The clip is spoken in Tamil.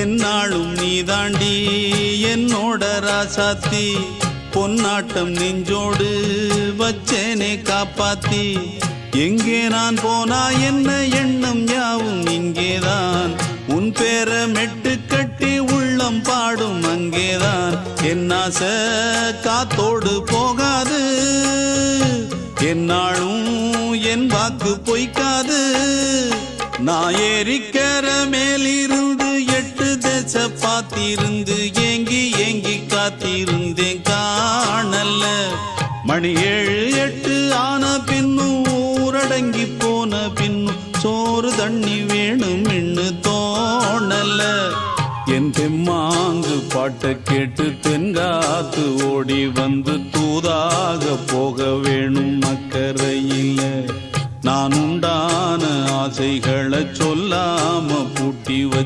என்னாலும் நீதாண்டி என்னோட ராசாத்தி பொன்னாட்டம் நெஞ்சோடு வச்சேனே காப்பாத்தி எங்கே நான் போனா என்ன எண்ணம் யாவும் இங்கேதான் உன் பேர மெட்டு கட்டி உள்ளம் பாடும் அங்கேதான் என் ஆசை காத்தோடு போகாது என்னாலும் என் வாக்கு பொய்க்காது நான் ஏறிக்கிற மேலிருந்து 8 தேச பார்த்திருந்து ஏங்கி ஏங்கி காத்திருந்தேன் காணல்ல மணி 7 8 ஆன பின்னும் ஊரடங்கி போன பின்னும் சோறு தண்ணி வேணும் என்று தோணல என் தெம்மாங்கு பாட்டை கேட்டு தென்காத்து ஓடி வந்து தூதாக போக வேணும் அக்கறையில் நான் உண்டான ஆசைகளை சொல்லாம பூட்டி